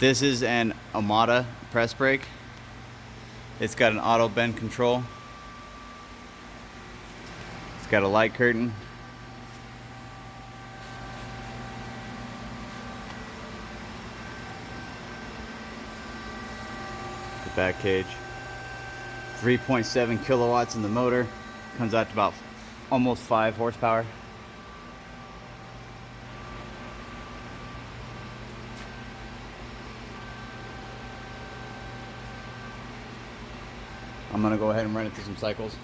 This is an Amada press brake. It's got an auto bend control. It's got a light curtain. The back cage. 3.7 kilowatts in the motor. Comes out to about almost 5 horsepower. I'm gonna go ahead and run it through some cycles.